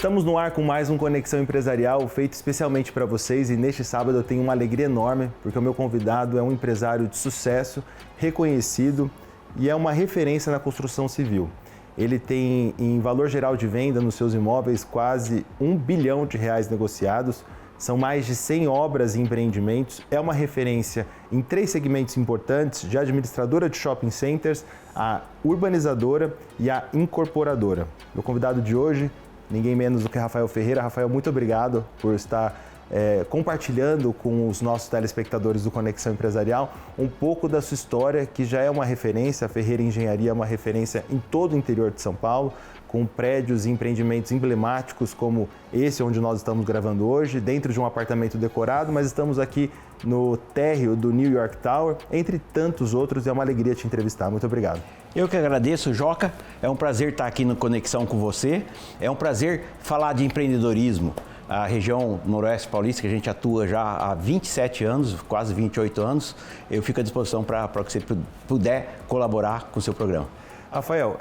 Estamos no ar com mais um Conexão Empresarial feito especialmente para vocês e neste sábado eu tenho uma alegria enorme porque o meu convidado é um empresário de sucesso, reconhecido e é uma referência na construção civil. Ele tem em valor geral de venda nos seus imóveis quase R$ 1 bilhão negociados, são mais de 100 obras e empreendimentos, é uma referência em 3 segmentos importantes, de administradora de shopping centers, a urbanizadora e a incorporadora. Meu convidado de hoje, ninguém menos do que Rafael Ferreira. Rafael, muito obrigado por estar compartilhando com os nossos telespectadores do Conexão Empresarial um pouco da sua história, que já é uma referência. A Ferreira Engenharia é uma referência em todo o interior de São Paulo, com prédios e empreendimentos emblemáticos como esse onde nós estamos gravando hoje, dentro de um apartamento decorado, mas estamos aqui no térreo do New York Tower, entre tantos outros. É uma alegria te entrevistar. Muito obrigado. Eu que agradeço, Joca. É um prazer estar aqui no Conexão com você. É um prazer falar de empreendedorismo. A região noroeste paulista, que a gente atua já há 27 anos, quase 28 anos, eu fico à disposição para que você puder colaborar com o seu programa. Rafael,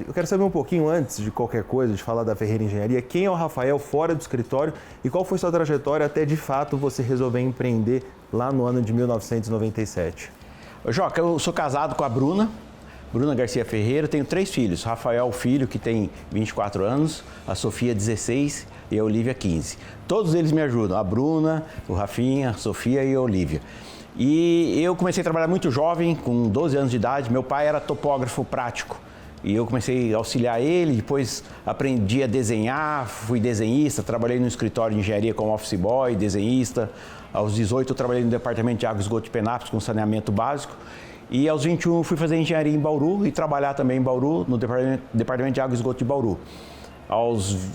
eu quero saber um pouquinho antes de qualquer coisa, de falar da Ferreira Engenharia, quem é o Rafael fora do escritório e qual foi sua trajetória até de fato você resolver empreender lá no ano de 1997? Joca, eu sou casado com a Bruna Garcia Ferreira, tenho 3 filhos, Rafael, filho, que tem 24 anos, a Sofia, 16 e a Olivia, 15. Todos eles me ajudam, a Bruna, o Rafinha, a Sofia e a Olivia. E eu comecei a trabalhar muito jovem, com 12 anos de idade. Meu pai era topógrafo prático e eu comecei a auxiliar ele, depois aprendi a desenhar, fui desenhista, trabalhei no escritório de engenharia como office boy, desenhista. Aos 18 eu trabalhei no departamento de água e esgoto de Penápolis com saneamento básico. E aos 21 eu fui fazer engenharia em Bauru e trabalhar também em Bauru, no departamento de água e esgoto de Bauru.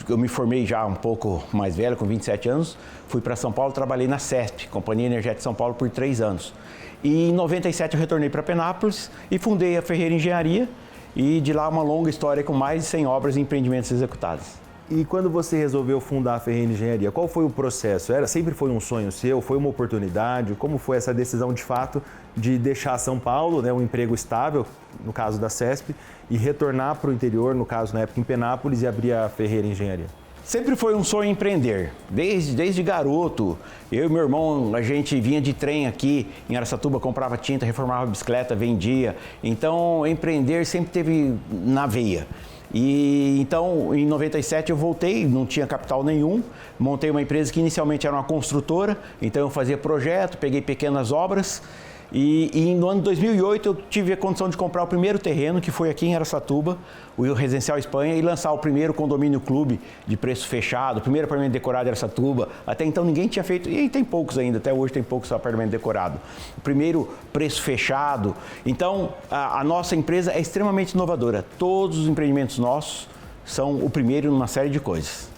Eu me formei já um pouco mais velho, com 27 anos, fui para São Paulo, trabalhei na CESP, Companhia Energética de São Paulo, por 3 anos. E em 97 eu retornei para Penápolis e fundei a Ferreira Engenharia, e de lá uma longa história com mais de 100 obras e empreendimentos executados. E quando você resolveu fundar a Ferreira Engenharia, qual foi o processo? Sempre foi um sonho seu? Foi uma oportunidade? Como foi essa decisão de fato de deixar São Paulo, um emprego estável, no caso da CESP, e retornar para o interior, no caso na época em Penápolis, e abrir a Ferreira Engenharia? Sempre foi um sonho empreender, desde garoto. Eu e meu irmão, a gente vinha de trem aqui em Araçatuba, comprava tinta, reformava bicicleta, vendia. Então, empreender sempre teve na veia. E então, em 97 eu voltei, não tinha capital nenhum, montei uma empresa que inicialmente era uma construtora, então eu fazia projeto, peguei pequenas obras. E no ano de 2008 eu tive a condição de comprar o primeiro terreno, que foi aqui em Araçatuba, o Residencial Espanha, e lançar o primeiro condomínio clube de preço fechado, o primeiro apartamento decorado de Araçatuba. Até então ninguém tinha feito, e tem poucos ainda, até hoje tem poucos apartamentos decorados. O primeiro preço fechado. Então a nossa empresa é extremamente inovadora. Todos os empreendimentos nossos são o primeiro numa série de coisas.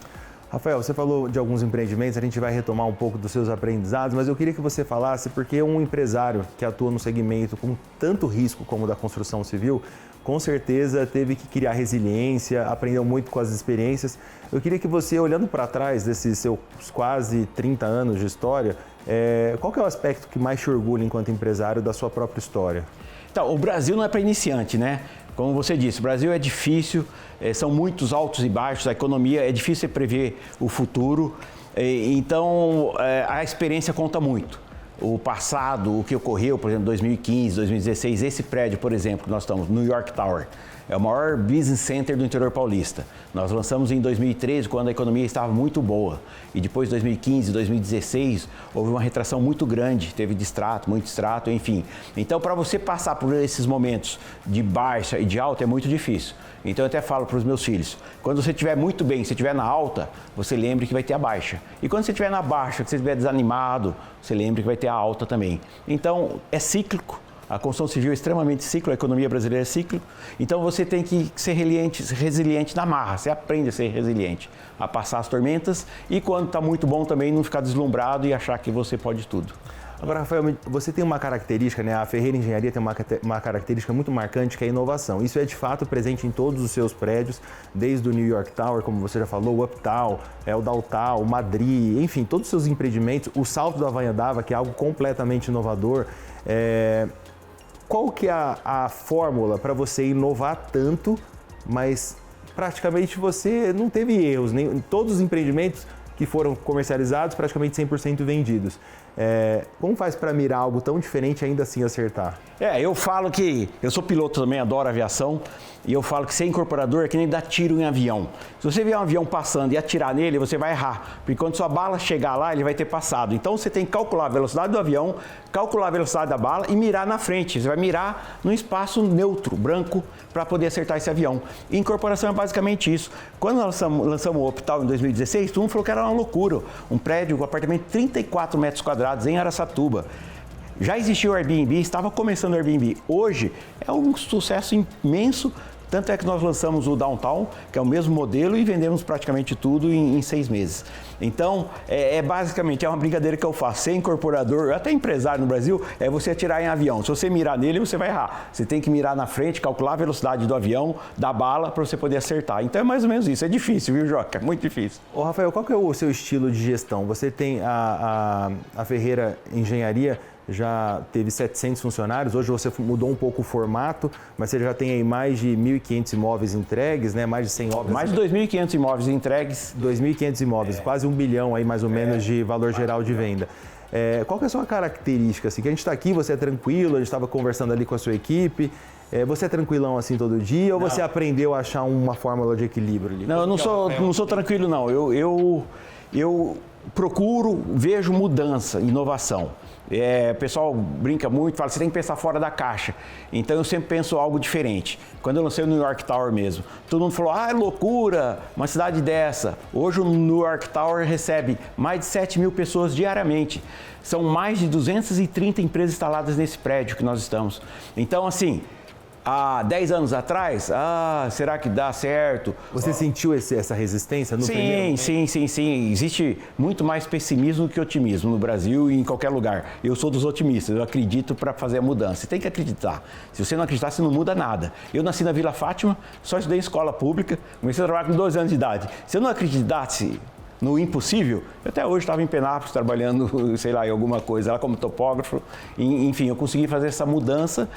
Rafael, você falou de alguns empreendimentos, a gente vai retomar um pouco dos seus aprendizados, mas eu queria que você falasse, porque um empresário que atua no segmento com tanto risco como o da construção civil, com certeza teve que criar resiliência, aprendeu muito com as experiências. Eu queria que você, olhando para trás desses seus quase 30 anos de história, qual que é o aspecto que mais te orgulha enquanto empresário da sua própria história? Então, o Brasil não é para iniciante, né? Como você disse, o Brasil é difícil, são muitos altos e baixos, a economia é difícil prever o futuro, então a experiência conta muito. O passado, o que ocorreu, por exemplo, 2015, 2016, esse prédio, por exemplo, que nós estamos, New York Tower, é o maior business center do interior paulista. Nós lançamos em 2013, quando a economia estava muito boa. E depois, 2015, 2016, houve uma retração muito grande. Teve distrato, muito distrato, enfim. Então, para você passar por esses momentos de baixa e de alta, é muito difícil. Então, eu até falo para os meus filhos, quando você estiver muito bem, se estiver na alta, você lembre que vai ter a baixa. E quando você estiver na baixa, que você estiver desanimado, você lembre que vai ter a alta também. Então, é cíclico. A construção civil é extremamente cíclica, a economia brasileira é cíclica, então você tem que ser resiliente na marra, você aprende a ser resiliente, a passar as tormentas e quando está muito bom também não ficar deslumbrado e achar que você pode tudo. Agora, Rafael, você tem uma característica, a Ferreira Engenharia tem uma característica muito marcante, que é a inovação. Isso é de fato presente em todos os seus prédios, desde o New York Tower, como você já falou, o Uptown, o Downtown, o Madrid, enfim, todos os seus empreendimentos, o Salto da Avanhadava, que é algo completamente inovador. Qual que é a fórmula para você inovar tanto, mas praticamente você não teve erros, nem todos os empreendimentos que foram comercializados, praticamente 100% vendidos. Como faz para mirar algo tão diferente e ainda assim acertar? Eu falo que, eu sou piloto também, adoro aviação, e eu falo que ser incorporador é que nem dar tiro em avião. Se você ver um avião passando e atirar nele, você vai errar, porque quando sua bala chegar lá, ele vai ter passado. Então você tem que calcular a velocidade do avião, calcular a velocidade da bala e mirar na frente. Você vai mirar num espaço neutro, branco, para poder acertar esse avião. E incorporação é basicamente isso. Quando nós lançamos o Optal em 2016, todo mundo falou que era uma loucura. Um prédio, um apartamento de 34 metros quadrados em Araçatuba. Já existia o Airbnb, estava começando o Airbnb. Hoje é um sucesso imenso, tanto é que nós lançamos o Downtown, que é o mesmo modelo, e vendemos praticamente tudo em 6 meses. Então, basicamente, é uma brincadeira que eu faço. Ser incorporador, até empresário no Brasil, é você atirar em avião. Se você mirar nele, você vai errar. Você tem que mirar na frente, calcular a velocidade do avião, da bala, para você poder acertar. Então é mais ou menos isso. É difícil, viu, Joca? É muito difícil. Ô, Rafael, qual que é o seu estilo de gestão? Você tem a Ferreira Engenharia, já teve 700 funcionários, hoje você mudou um pouco o formato, mas você já tem aí mais de 1.500 imóveis entregues, né? Mais de 100 obras. Mais de 2.500 imóveis entregues. 2.500 imóveis, quase 1 bilhão aí mais ou menos de valor geral de venda. Qual que é a sua característica? Assim, que a gente está aqui, você é tranquilo, a gente estava conversando ali com a sua equipe. Você é tranquilão assim todo dia ou você aprendeu a achar uma fórmula de equilíbrio ali? Não, eu não sou tranquilo não. Eu procuro, vejo mudança, inovação. O pessoal brinca muito, fala, você tem que pensar fora da caixa. Então eu sempre penso algo diferente. Quando eu lancei o New York Tower mesmo, todo mundo falou, é loucura, uma cidade dessa. Hoje o New York Tower recebe mais de 7 mil pessoas diariamente. São mais de 230 empresas instaladas nesse prédio que nós estamos. Então, assim, há 10 anos atrás, será que dá certo? Você sentiu essa resistência no primeiro? Sim. Existe muito mais pessimismo do que otimismo no Brasil e em qualquer lugar. Eu sou dos otimistas, eu acredito para fazer a mudança. Você tem que acreditar. Se você não acreditar, você não muda nada. Eu nasci na Vila Fátima, só estudei em escola pública, comecei a trabalhar com 12 anos de idade. Se eu não acreditasse no impossível, eu até hoje estava em Penápolis trabalhando, sei lá, em alguma coisa, lá como topógrafo. Enfim, eu consegui fazer essa mudança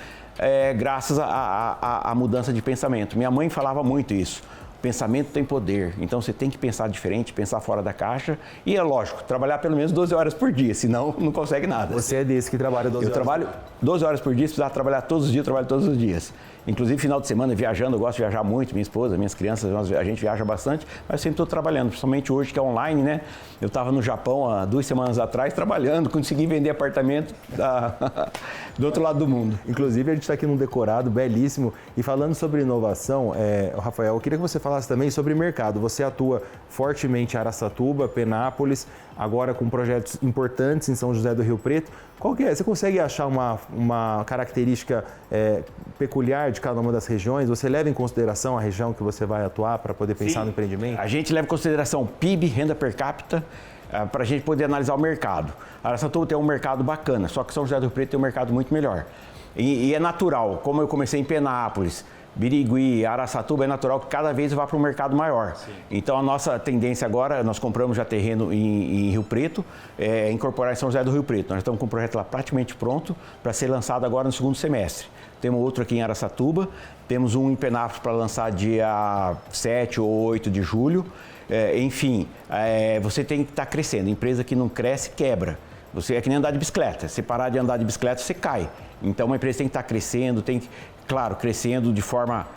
graças à mudança de pensamento. Minha mãe falava muito isso. Pensamento tem poder, então você tem que pensar diferente, pensar fora da caixa e, é lógico, trabalhar pelo menos 12 horas por dia, senão não consegue nada. Você é desse que trabalha 12 horas? Eu trabalho 12 horas por dia, se precisar trabalhar todos os dias, eu trabalho todos os dias. Inclusive, final de semana, viajando, eu gosto de viajar muito, minha esposa, minhas crianças, a gente viaja bastante, mas sempre estou trabalhando, principalmente hoje que é online, né? Eu estava no Japão há 2 semanas atrás trabalhando, consegui vender apartamento do outro lado do mundo. Inclusive, a gente está aqui num decorado belíssimo e falando sobre inovação, Rafael, eu queria que você falasse também sobre mercado. Você atua fortemente em Araçatuba, Penápolis, agora com projetos importantes em São José do Rio Preto. Qual que é? Você consegue achar uma característica peculiar de cada uma das regiões? Você leva em consideração a região que você vai atuar para poder pensar no empreendimento? A gente leva em consideração PIB, renda per capita, para a gente poder analisar o mercado. Araçatuba tem um mercado bacana, só que São José do Rio Preto tem um mercado muito melhor. E é natural, como eu comecei em Penápolis, Birigui, Araçatuba, é natural que cada vez vá para um mercado maior. Sim. Então a nossa tendência agora, nós compramos já terreno em Rio Preto, incorporar em São José do Rio Preto. Nós estamos com o projeto lá praticamente pronto para ser lançado agora no segundo semestre. Temos outro aqui em Araçatuba, temos um em Penápolis para lançar dia 7 ou 8 de julho. Enfim, você tem que estar crescendo. Empresa que não cresce, quebra. Você é que nem andar de bicicleta. Se parar de andar de bicicleta, você cai. Então, uma empresa tem que estar crescendo, claro, crescendo de forma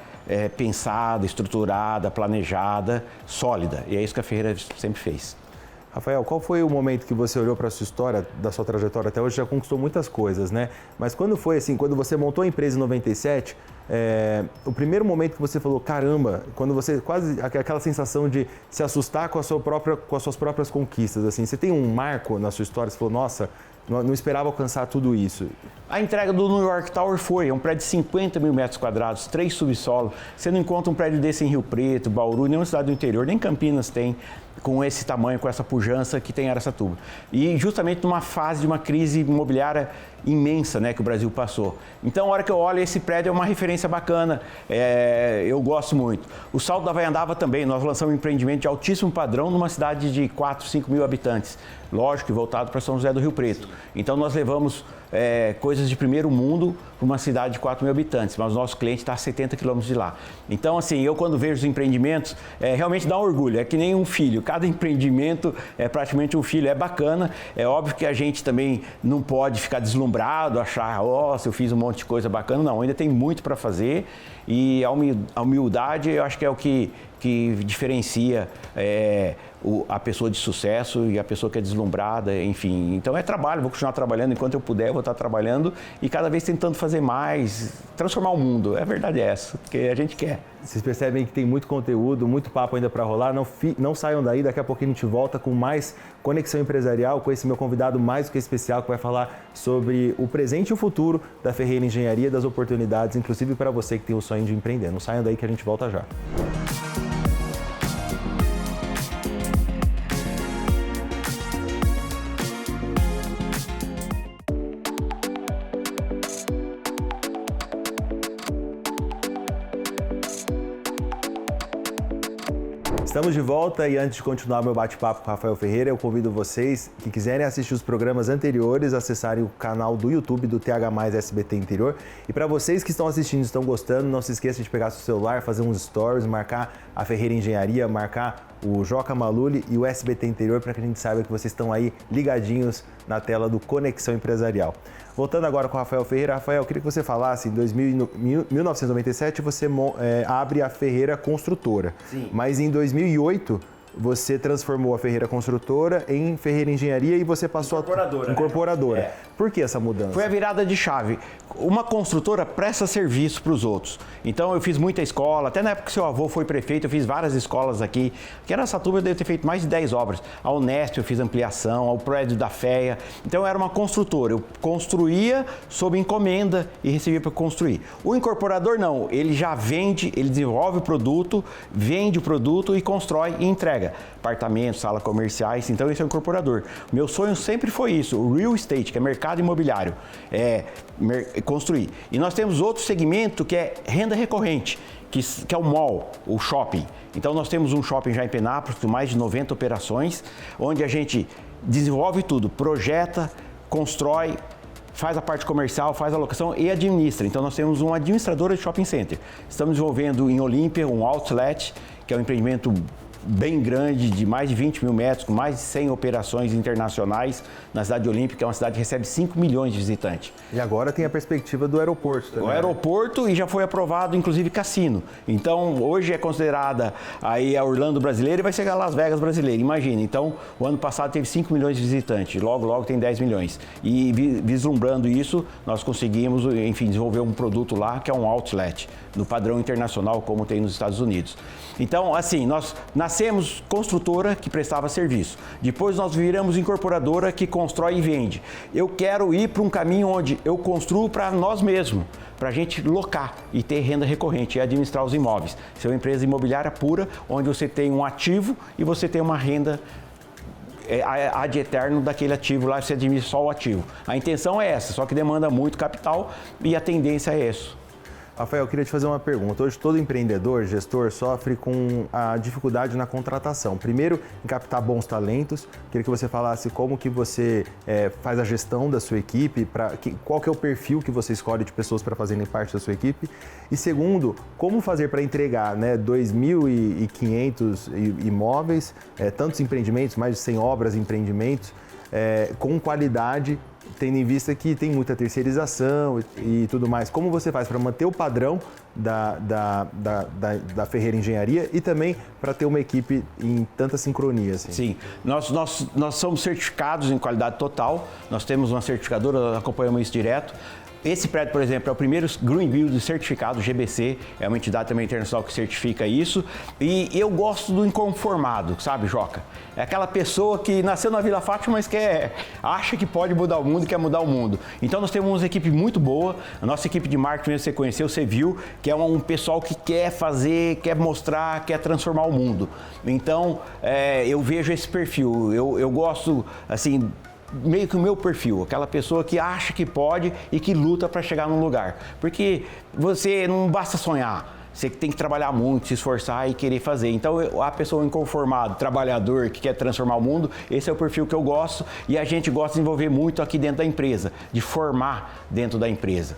pensada, estruturada, planejada, sólida. E é isso que a Ferreira sempre fez. Rafael, qual foi o momento que você olhou para a sua história, da sua trajetória até hoje, já conquistou muitas coisas, né? Mas quando foi assim, quando você montou a empresa em 97, o primeiro momento que você falou, caramba, quando você quase, aquela sensação de se assustar com as suas próprias conquistas, assim, você tem um marco na sua história, você falou, nossa, não esperava alcançar tudo isso. A entrega do New York Tower é um prédio de 50 mil metros quadrados, 3 subsolos. Você não encontra um prédio desse em Rio Preto, Bauru, nenhuma cidade do interior, nem Campinas tem, com esse tamanho, com essa pujança que tem Araçatuba. E justamente numa fase de uma crise imobiliária imensa, né, que o Brasil passou. Então, a hora que eu olho, esse prédio é uma referência bacana, eu gosto muito. O Salto da Vaiandava também, nós lançamos um empreendimento de altíssimo padrão numa cidade de 4, 5 mil habitantes, lógico, voltado para São José do Rio Preto. Então, nós levamos coisas de primeiro mundo para uma cidade de 4 mil habitantes, mas o nosso cliente está a 70 quilômetros de lá. Então, assim, eu quando vejo os empreendimentos, realmente dá um orgulho, é que nem um filho, cada empreendimento é praticamente um filho, é bacana, é óbvio que a gente também não pode ficar deslumbrado, achar, se eu fiz um monte de coisa bacana, não, ainda tem muito para fazer e a humildade eu acho que é o que diferencia a pessoa de sucesso e a pessoa que é deslumbrada, enfim. Então é trabalho, vou continuar trabalhando enquanto eu puder, vou estar trabalhando e cada vez tentando fazer mais, transformar o mundo. A verdade é essa, porque a gente quer. Vocês percebem que tem muito conteúdo, muito papo ainda para rolar, não saiam daí, daqui a pouquinho a gente volta com mais Conexão Empresarial, com esse meu convidado mais do que especial, que vai falar sobre o presente e o futuro da Ferreira Engenharia, das oportunidades, inclusive para você que tem o sonho de empreender. Não saiam daí que a gente volta já. Estamos de volta e antes de continuar meu bate-papo com o Rafael Ferreira, eu convido vocês que quiserem assistir os programas anteriores, acessarem o canal do YouTube do TH+ SBT Interior. E para vocês que estão assistindo e estão gostando, não se esqueça de pegar seu celular, fazer uns stories, marcar a Ferreira Engenharia, marcar o Joca Maluli e o SBT Interior para que a gente saiba que vocês estão aí ligadinhos na tela do Conexão Empresarial. Voltando agora com o Rafael Ferreira. Rafael, eu queria que você falasse, em 1997 você abre a Ferreira Construtora. Sim. Mas em 2008 você transformou a Ferreira Construtora em Ferreira Engenharia e você passou a incorporadora. Né? Por que essa mudança? Foi a virada de chave. Uma construtora presta serviço para os outros. Então eu fiz muita escola, até na época que seu avô foi prefeito, eu fiz várias escolas aqui. Aqui em Araçatuba eu devo ter feito mais de 10 obras. A Unesp eu fiz ampliação, ao prédio da FEA. Então eu era uma construtora, eu construía sob encomenda e recebia para construir. O incorporador não, ele já vende, ele desenvolve o produto, vende o produto e constrói e entrega. Apartamentos, salas comerciais, então esse é o incorporador. Meu sonho sempre foi isso, o real estate, que é mercado imobiliário, construir. E nós temos outro segmento que é renda recorrente, que é o mall, o shopping. Então nós temos um shopping já em Penápolis com mais de 90 operações, onde a gente desenvolve tudo, projeta, constrói, faz a parte comercial, faz a locação e administra. Então nós temos uma administradora de shopping center. Estamos desenvolvendo em Olímpia um outlet, que é um empreendimento bem grande, de mais de 20 mil metros, com mais de 100 operações internacionais na cidade de Olímpia, que é uma cidade que recebe 5 milhões de visitantes. E agora tem a perspectiva do aeroporto também. O aeroporto, e já foi aprovado, inclusive, cassino. Então, hoje é considerada aí a Orlando brasileira e vai chegar a Las Vegas brasileira, imagina. Então, o ano passado teve 5 milhões de visitantes, logo tem 10 milhões. E vislumbrando isso, nós conseguimos, enfim, desenvolver um produto lá, que é um outlet, no padrão internacional, como tem nos Estados Unidos. Então, assim, nós nascemos construtora que prestava serviço. Depois nós viramos incorporadora que constrói e vende. Eu quero ir para um caminho onde eu construo para nós mesmos, para a gente locar e ter renda recorrente e administrar os imóveis. Ser uma empresa imobiliária pura, onde você tem um ativo e você tem uma renda ad eterno daquele ativo lá, você administra só o ativo. A intenção é essa, só que demanda muito capital e a tendência é essa. Rafael, eu queria te fazer uma pergunta. Hoje todo empreendedor, gestor, sofre com a dificuldade na contratação. Primeiro, em captar bons talentos. Queria que você falasse como que você faz a gestão da sua equipe, qual que é o perfil que você escolhe de pessoas para fazerem parte da sua equipe. E segundo, como fazer para entregar 2.500 imóveis, tantos empreendimentos, mais de 100 obras e empreendimentos, com qualidade, tendo em vista que tem muita terceirização e tudo mais. Como você faz para manter o padrão da Ferreira Engenharia e também para ter uma equipe em tanta sincronia? Assim? Sim, nós somos certificados em qualidade total, nós temos uma certificadora, nós acompanhamos isso direto. Esse prédio, por exemplo, é o primeiro Green Build certificado, GBC, é uma entidade também internacional que certifica isso. E eu gosto do inconformado, sabe, Joca? É aquela pessoa que nasceu na Vila Fátima, mas acha que pode mudar o mundo e quer mudar o mundo. Então nós temos uma equipe muito boa, a nossa equipe de marketing você conheceu, você viu, que é um pessoal que quer fazer, quer mostrar, quer transformar o mundo. Então eu vejo esse perfil, eu gosto, assim, meio que o meu perfil, aquela pessoa que acha que pode e que luta para chegar num lugar. Porque você não basta sonhar, você tem que trabalhar muito, se esforçar e querer fazer. Então, a pessoa inconformada, trabalhador, que quer transformar o mundo, esse é o perfil que eu gosto e a gente gosta de desenvolver muito aqui dentro da empresa, de formar dentro da empresa.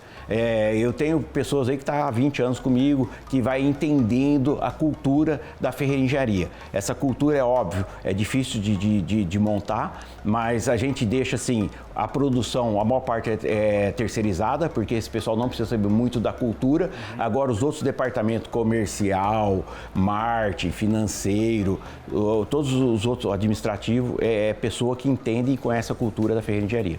Eu tenho pessoas aí que estão há 20 anos comigo, que vai entendendo a cultura da ferreira engenharia. Essa cultura é óbvio, é difícil de montar, mas a gente deixa assim, a produção, a maior parte é terceirizada, porque esse pessoal não precisa saber muito da cultura. Agora os outros departamentos, comercial, marketing, financeiro, todos os outros administrativos, é pessoa que entende e conhece a cultura da ferreira engenharia.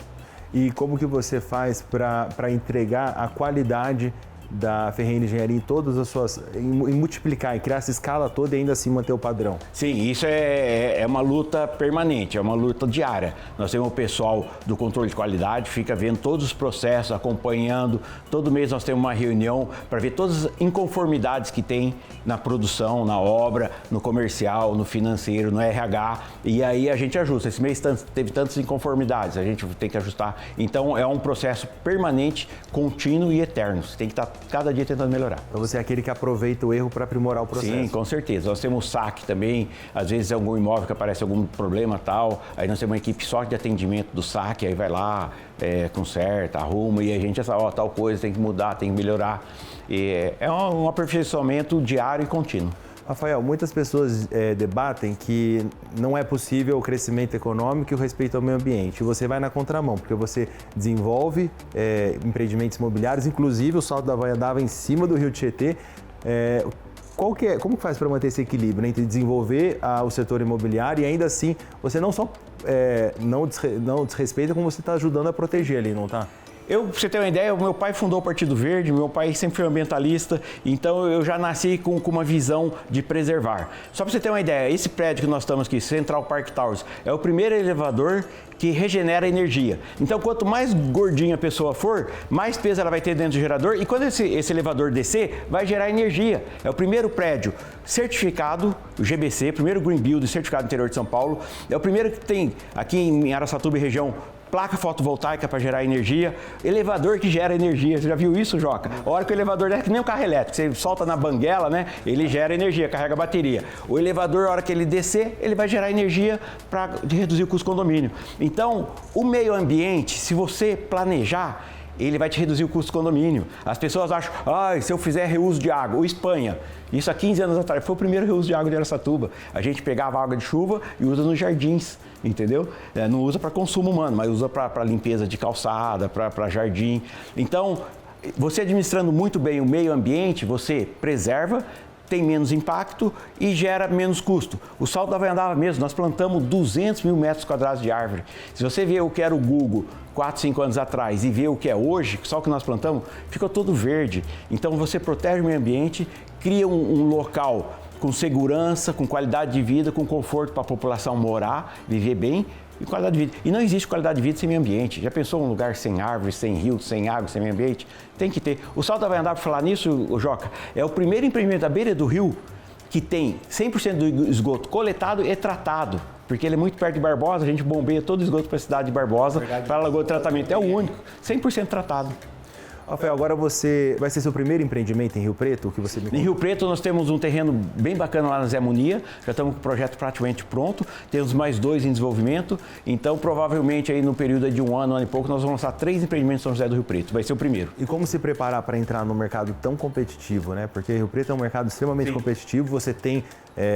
E como que você faz para entregar a qualidade da ferreira engenharia em todas as suas... em multiplicar, em criar essa escala toda e ainda assim manter o padrão? Sim, isso é uma luta permanente, é uma luta diária. Nós temos o pessoal do controle de qualidade, fica vendo todos os processos, acompanhando. Todo mês nós temos uma reunião para ver todas as inconformidades que tem na produção, na obra, no comercial, no financeiro, no RH. E aí a gente ajusta. Esse mês teve tantas inconformidades, a gente tem que ajustar. Então é um processo permanente, contínuo e eterno. Você tem que estar cada dia tentando melhorar. Então você é aquele que aproveita o erro para aprimorar o processo. Sim, com certeza. Nós temos o SAC também, às vezes é algum imóvel que aparece algum problema tal, aí nós temos uma equipe só de atendimento do SAC, aí vai lá, conserta, arruma e a gente já sabe, tal coisa tem que mudar, tem que melhorar. E é um aperfeiçoamento diário e contínuo. Rafael, muitas pessoas debatem que não é possível o crescimento econômico e o respeito ao meio ambiente. E você vai na contramão, porque você desenvolve empreendimentos imobiliários, inclusive o Salto da Havaiana dava em cima do Rio Tietê. Como que faz para manter esse equilíbrio, né, entre desenvolver o setor imobiliário e ainda assim você não só não desrespeita, como você está ajudando a proteger ali, não está? Pra você ter uma ideia, meu pai fundou o Partido Verde, meu pai sempre foi ambientalista, então eu já nasci com uma visão de preservar. Só para você ter uma ideia, esse prédio que nós estamos aqui, Central Park Towers, é o primeiro elevador que regenera energia. Então, quanto mais gordinha a pessoa for, mais peso ela vai ter dentro do gerador e quando esse elevador descer, vai gerar energia. É o primeiro prédio certificado, o GBC, primeiro Green Building certificado no interior de São Paulo, é o primeiro que tem aqui em Araçatuba e região, placa fotovoltaica para gerar energia, elevador que gera energia. Você já viu isso, Joca? A hora que o elevador é que nem um carro elétrico, você solta na banguela, né? Ele gera energia, carrega a bateria. O elevador, a hora que ele descer, ele vai gerar energia para reduzir o custo do condomínio. Então, o meio ambiente, se você planejar, ele vai te reduzir o custo do condomínio. As pessoas acham, se eu fizer reuso de água, ou Espanha, isso há 15 anos atrás, foi o primeiro reuso de água de Araçatuba. A gente pegava água de chuva e usa nos jardins, entendeu? Não usa para consumo humano, mas usa para limpeza de calçada, para jardim. Então, você administrando muito bem o meio ambiente, você preserva, tem menos impacto e gera menos custo. O Salto da Havaiana mesmo, nós plantamos 200 mil metros quadrados de árvore. Se você vê o que era o Google 4, 5 anos atrás e vê o que é hoje, só o que nós plantamos, ficou todo verde. Então você protege o meio ambiente, cria um local com segurança, com qualidade de vida, com conforto para a população morar, viver bem e qualidade de vida. E não existe qualidade de vida sem meio ambiente. Já pensou um lugar sem árvores, sem rio, sem água, sem meio ambiente? Tem que ter. O Salto da Havaiana, para falar nisso, Joca, é o primeiro empreendimento da beira do rio que tem 100% do esgoto coletado e tratado. Porque ele é muito perto de Barbosa, a gente bombeia todo o esgoto para a cidade de Barbosa, para a Lagoa de Tratamento. É o único, 100% tratado. Rafael, agora você vai ser seu primeiro empreendimento em Rio Preto? O que você me conta? Em Rio Preto nós temos um terreno bem bacana lá na Zé Munia, já estamos com o projeto praticamente pronto, temos mais 2 em desenvolvimento, então provavelmente aí no período de um ano e pouco, nós vamos lançar 3 empreendimentos em São José do Rio Preto, vai ser o primeiro. E como se preparar para entrar num mercado tão competitivo, né? Porque Rio Preto é um mercado extremamente competitivo, você tem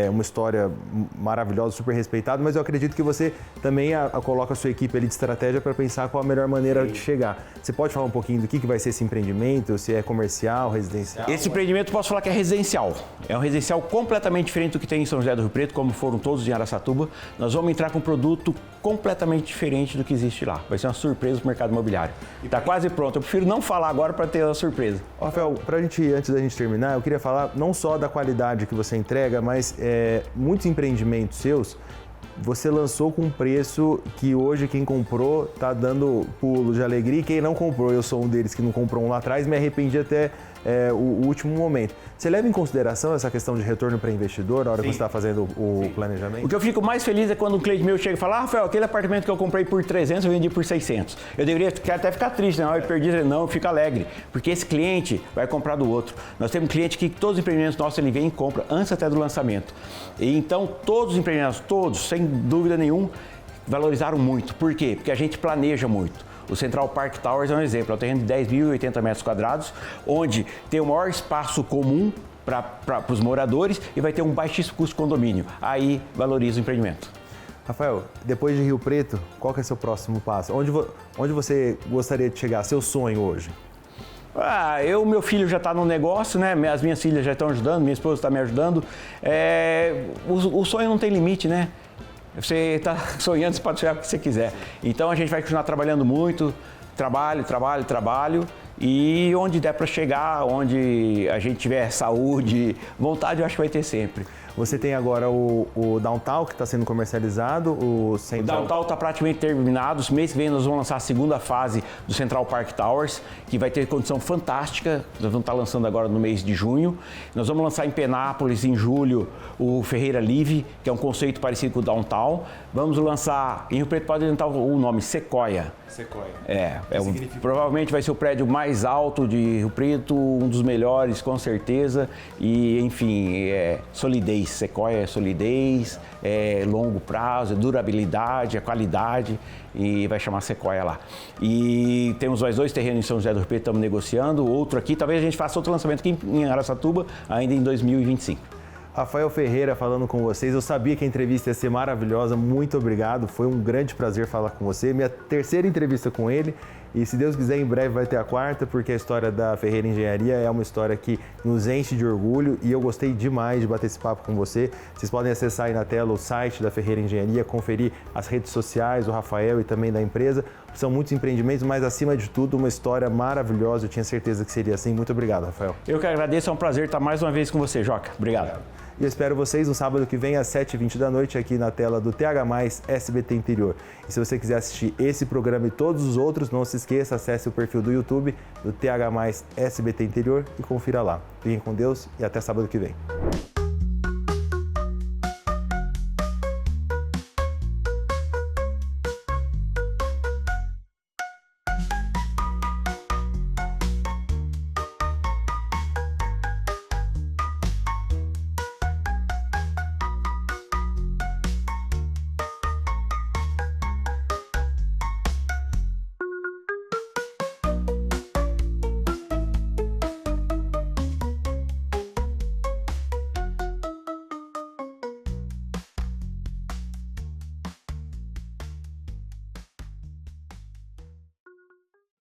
uma história maravilhosa, super respeitada, mas eu acredito que você também coloca a sua equipe ali de estratégia para pensar qual a melhor maneira de chegar. Você pode falar um pouquinho do que vai ser esse empreendimento, se é comercial, residencial? Esse empreendimento posso falar que é residencial. É um residencial completamente diferente do que tem em São José do Rio Preto, como foram todos em Araçatuba. Nós vamos entrar com um produto completamente diferente do que existe lá. Vai ser uma surpresa para o mercado imobiliário. Está quase pronto. Eu prefiro não falar agora para ter a surpresa. Rafael, antes da gente terminar, eu queria falar não só da qualidade que você entrega, mas muitos empreendimentos seus, você lançou com um preço que hoje quem comprou está dando pulo de alegria e quem não comprou, eu sou um deles que não comprou um lá atrás, me arrependi até o último momento. Você leva em consideração essa questão de retorno para investidor na hora que você está fazendo o planejamento? O que eu fico mais feliz é quando um cliente meu chega e fala: Rafael, aquele apartamento que eu comprei por 300, eu vendi por 600. Eu deveria até ficar triste, né? Eu perdi, não, eu fico alegre, porque esse cliente vai comprar do outro. Nós temos um cliente que todos os empreendimentos nossos ele vem e compra antes até do lançamento. E então todos os empreendimentos, todos, sem dúvida nenhuma, valorizaram muito. Por quê? Porque a gente planeja muito. O Central Park Towers é um exemplo, é um terreno de 10.080 metros quadrados, onde tem o maior espaço comum para os moradores e vai ter um baixíssimo custo de condomínio. Aí valoriza o empreendimento. Rafael, depois de Rio Preto, qual que é o seu próximo passo? Onde você gostaria de chegar? Seu sonho hoje? Meu filho já está no negócio, né? As minhas filhas já estão ajudando, minha esposa está me ajudando. O sonho não tem limite, né? Você está sonhando, você pode sonhar o que você quiser. Então a gente vai continuar trabalhando muito, trabalho. E onde der para chegar, onde a gente tiver saúde, vontade, eu acho que vai ter sempre. Você tem agora o Downtown, que está sendo comercializado, o Central... O Downtown está praticamente terminado. Esse mês que vem nós vamos lançar a segunda fase do Central Park Towers, que vai ter condição fantástica. Nós vamos estar lançando agora no mês de junho. Nós vamos lançar em Penápolis, em julho, o Ferreira Live, que é um conceito parecido com o Downtown. Vamos lançar, em Rio Preto pode tentar o nome, Sequoia. Provavelmente vai ser o prédio mais alto de Rio Preto, um dos melhores, com certeza. E, enfim, solidez. Sequoia é solidez, longo prazo, durabilidade, qualidade, e vai chamar Sequoia lá. E temos mais 2 terrenos em São José do Rio Preto, estamos negociando. Outro aqui, talvez a gente faça outro lançamento aqui em Araçatuba, ainda em 2025. Rafael Ferreira falando com vocês. Eu sabia que a entrevista ia ser maravilhosa. Muito obrigado. Foi um grande prazer falar com você. Minha terceira entrevista com ele. E se Deus quiser, em breve vai ter a 4ª, porque a história da Ferreira Engenharia é uma história que nos enche de orgulho e eu gostei demais de bater esse papo com você. Vocês podem acessar aí na tela o site da Ferreira Engenharia, conferir as redes sociais, o Rafael e também da empresa. São muitos empreendimentos, mas acima de tudo, uma história maravilhosa. Eu tinha certeza que seria assim. Muito obrigado, Rafael. Eu que agradeço, é um prazer estar mais uma vez com você, Joca. Obrigado. E eu espero vocês no sábado que vem às 7h20 da noite aqui na tela do TH+, SBT Interior. E se você quiser assistir esse programa e todos os outros, não se esqueça, acesse o perfil do YouTube do TH+, SBT Interior e confira lá. Fiquem com Deus e até sábado que vem.